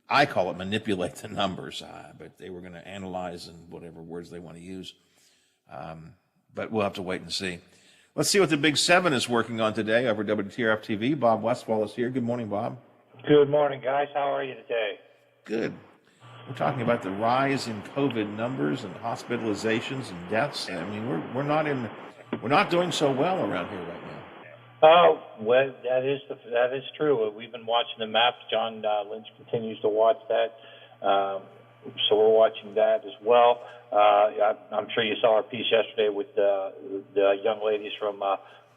I call it manipulate the numbers, but they were going to analyze and whatever words they want to use. but we'll have to wait and see. Let's see what the Big Seven is working on today over WTRF TV. Bob Westfall is here. Good morning, Bob. Good morning, guys. How are you today? Good. We're talking about the rise in COVID numbers and hospitalizations and deaths. I mean, we're not doing so well around here right now. Oh, well, that is true. We've been watching the maps. John Lynch continues to watch that, so we're watching that as well. I'm sure you saw our piece yesterday with the young ladies from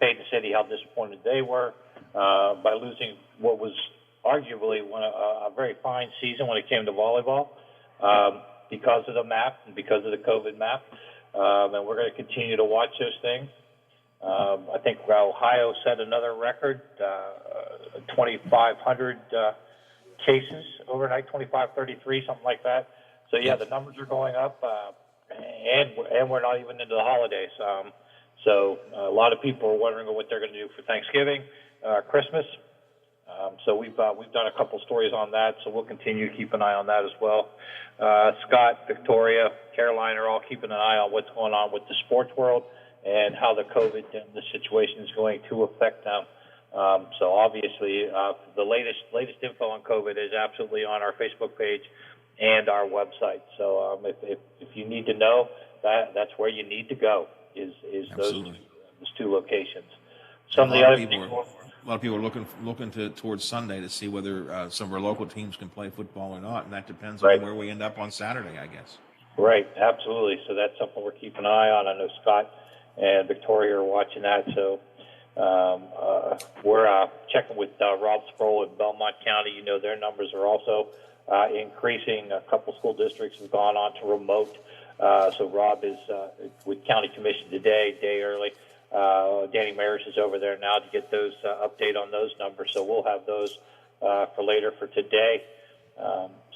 Payton City, how disappointed they were by losing what was arguably a very fine season when it came to volleyball because of the map and because of the COVID map. And we're going to continue to watch those things. I think Ohio set another record, 2,500 cases overnight, 2,533, something like that. So, yeah, the numbers are going up, and we're not even into the holidays. So a lot of people are wondering what they're going to do for Thanksgiving, Christmas. So we've done a couple stories on that, so we'll continue to keep an eye on that as well. Scott, Victoria, Caroline are all keeping an eye on what's going on with the sports world and how the COVID and the situation is going to affect them. So obviously, the latest info on COVID is absolutely on our Facebook page and our website. So if you need to know, that's where you need to go. Is those two locations. Some of the other people. A lot of people are looking towards Sunday to see whether some of our local teams can play football or not, and that depends on where we end up on Saturday, I guess. Right, absolutely. So that's something we're keeping an eye on. I know Scott and Victoria are watching that. So we're checking with Rob Sproul in Belmont County. You know, their numbers are also increasing. A couple school districts have gone on to remote. So Rob is with County Commission today, day early. Danny Maris is over there now to get those update on those numbers. So we'll have those for later for today.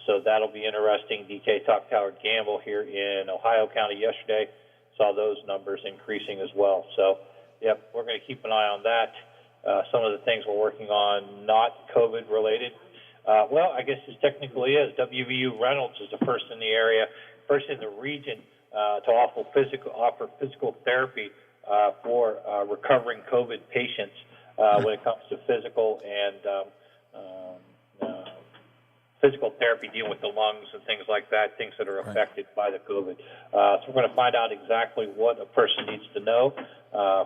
So that'll be interesting. DK talked to Howard Gamble here in Ohio County yesterday. Saw those numbers increasing as well. So, yep, we're going to keep an eye on that. Some of the things we're working on, not COVID related. Well, I guess it technically is. WVU Reynolds is the first in the area, first in the region to offer physical therapy for recovering COVID patients when it comes to physical therapy, dealing with the lungs and things like that, things that are affected by the COVID. So we're going to find out exactly what a person needs to know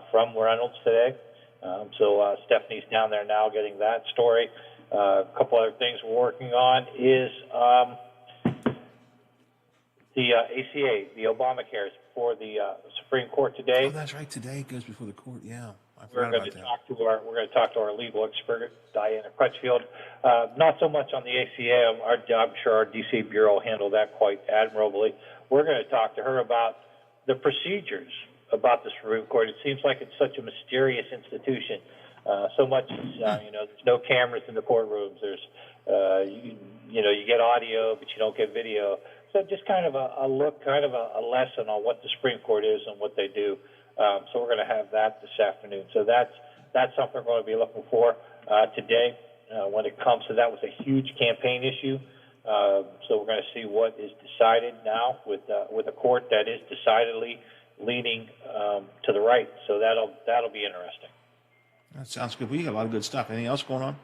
from Reynolds today. So Stephanie's down there now getting that story. A couple other things we're working on is the ACA, the Obamacare, is before the Supreme Court today. Oh, that's right. Today it goes before the court. Yeah, we're going to talk to our legal expert, Diana Crutchfield. Not so much on the ACA. I'm sure our DC Bureau will handle that quite admirably. We're going to talk to her about the procedures about the Supreme Court. It seems like it's such a mysterious institution. So much, there's no cameras in the courtrooms. There's, you get audio, but you don't get video. So just kind of a look, kind of a lesson on what the Supreme Court is and what they do. So we're going to have that this afternoon. So that's something we're going to be looking for today. When it comes to that, was a huge campaign issue. So we're going to see what is decided now with a court that is decidedly leaning to the right. So that'll be interesting. That sounds good. We got a lot of good stuff. Anything else going on?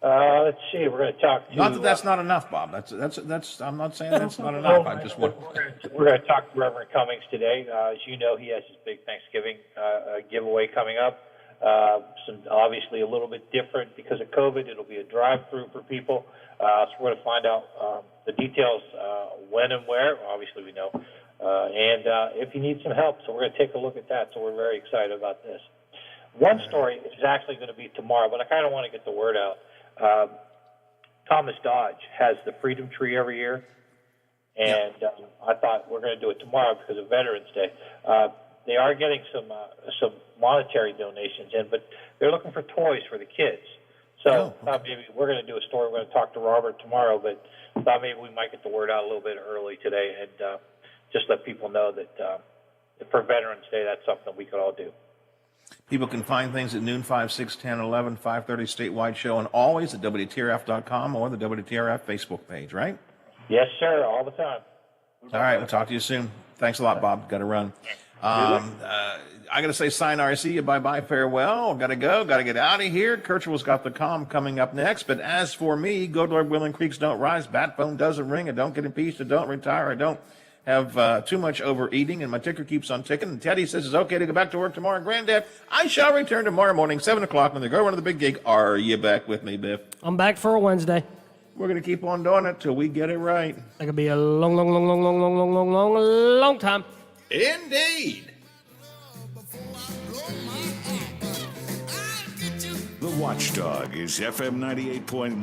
Let's see. We're going to talk to. Not that that's not enough, Bob. That's. I'm not saying that's not enough. I just want. We're going to talk to Reverend Cummings today. As you know, he has his big Thanksgiving giveaway coming up. Some obviously a little bit different because of COVID. It'll be a drive-through for people. So we're going to find out the details when and where. Obviously, we know. And if you need some help, so we're going to take a look at that. So we're very excited about this. One story is actually going to be tomorrow, but I kind of want to get the word out. Thomas Dodge has the Freedom Tree every year, and I thought we're going to do it tomorrow because of Veterans Day. They are getting some monetary donations in, but they're looking for toys for the kids. So maybe we're going to do a story. We're going to talk to Robert tomorrow, but thought maybe we might get the word out a little bit early today and just let people know that for Veterans Day, that's something we could all do. People can find things at noon, 5, 6, 10, 11, 5:30 statewide show, and always at WTRF.com or the WTRF Facebook page, right? Yes, sir, all the time. All right, we'll talk to you soon. Thanks a lot, Bob. Got to run. I got to say sayonara, see you, bye-bye, farewell. Got to go, got to get out of here. Kirchhoff's got the calm coming up next. But as for me, good Lord willing, creeks don't rise, bat phone doesn't ring, I don't get impeached, I don't retire, I don't have too much overeating, and my ticker keeps on ticking. And Teddy says it's okay to go back to work tomorrow. Granddad, I shall return tomorrow morning, 7 o'clock, when they go run to the big gig. Are you back with me, Biff? I'm back for a Wednesday. We're going to keep on doing it till we get it right. That could be a long time. Indeed. The Watchdog is FM 98.1,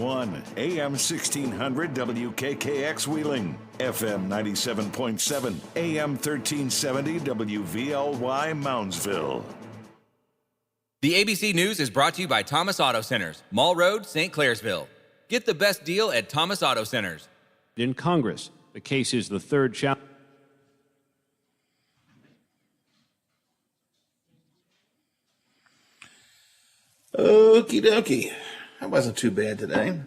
AM 1600 WKKX Wheeling, FM 97.7, AM 1370 WVLY Moundsville. The ABC News is brought to you by Thomas Auto Centers, Mall Road, St. Clairsville. Get the best deal at Thomas Auto Centers. In Congress, the case is the third challenge. Okie dokie. That wasn't too bad today.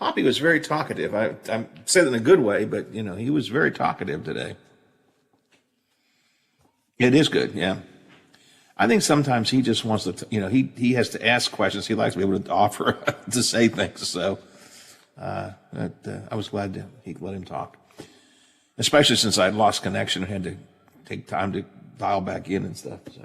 Hoppy was very talkative. I said it in a good way, but, you know, he was very talkative today. It is good, yeah. I think sometimes he just wants to, you know, he has to ask questions. He likes to be able to offer to say things. So I was glad that he let him talk, especially since I'd lost connection and had to take time to dial back in and stuff. So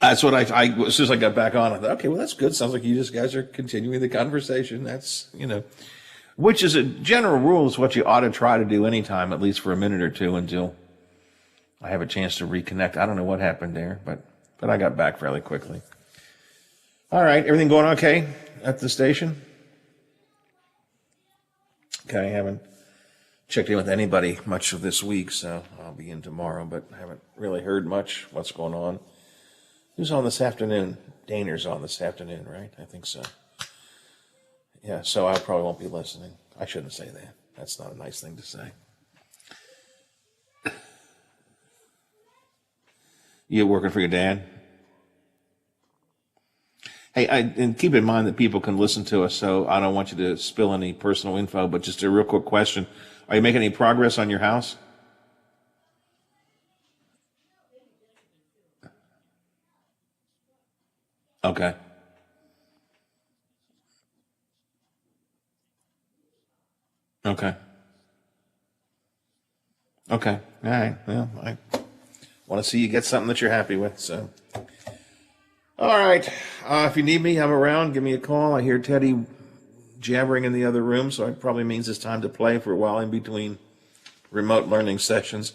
that's what I as soon as I got back on, I thought, okay, well, that's good. Sounds like you just guys are continuing the conversation. That's, you know, which is a general rule is what you ought to try to do anytime, at least for a minute or two until I have a chance to reconnect. I don't know what happened there, but I got back fairly quickly. All right, everything going okay at the station? Okay, I haven't checked in with anybody much of this week, so I'll be in tomorrow, but I haven't really heard much what's going on. Who's on this afternoon? Daner's on this afternoon, right? I think so. Yeah, so I probably won't be listening. I shouldn't say that. That's not a nice thing to say. You working for your dad? Hey, and keep in mind that people can listen to us, so I don't want you to spill any personal info, but just a real quick question. Are you making any progress on your house? Okay. Okay. Okay. All right. Well, I want to see you get something that you're happy with, so. All right. If you need me, I'm around. Give me a call. I hear Teddy jabbering in the other room, so it probably means it's time to play for a while in between remote learning sessions.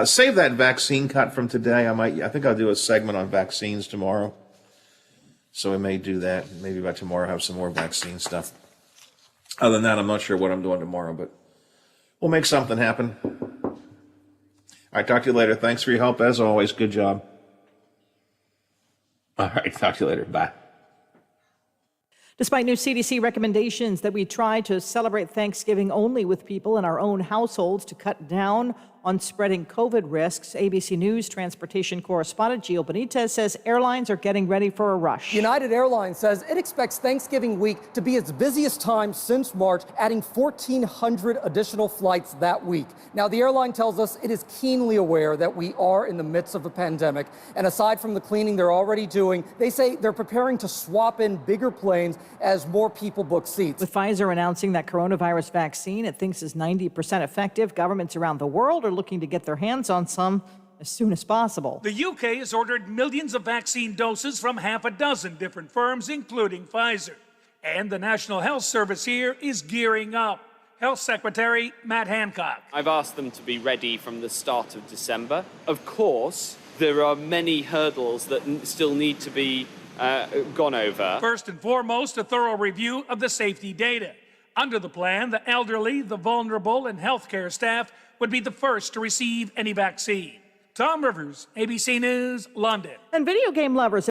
Save that vaccine cut from today. I think I'll do a segment on vaccines tomorrow. So we may do that. Maybe by tomorrow have some more vaccine stuff. Other than that, I'm not sure what I'm doing tomorrow, but we'll make something happen. All right, talk to you later. Thanks for your help, as always. Good job. All right, talk to you later. Bye. Despite new CDC recommendations that we try to celebrate Thanksgiving only with people in our own households to cut down on spreading COVID risks, ABC News transportation correspondent Gio Benitez says airlines are getting ready for a rush. United Airlines says it expects Thanksgiving week to be its busiest time since March, adding 1,400 additional flights that week. Now, the airline tells us it is keenly aware that we are in the midst of a pandemic. And aside from the cleaning they're already doing, they say they're preparing to swap in bigger planes as more people book seats. With Pfizer announcing that coronavirus vaccine it thinks is 90% effective, governments around the world are looking to get their hands on some as soon as possible. The UK has ordered millions of vaccine doses from half a dozen different firms, including Pfizer. And the National Health Service here is gearing up. Health Secretary Matt Hancock. I've asked them to be ready from the start of December. Of course, there are many hurdles that still need to be gone over. First and foremost, a thorough review of the safety data. Under the plan, the elderly, the vulnerable, and healthcare staff would be the first to receive any vaccine. Tom Rivers, ABC News, London. And video game lovers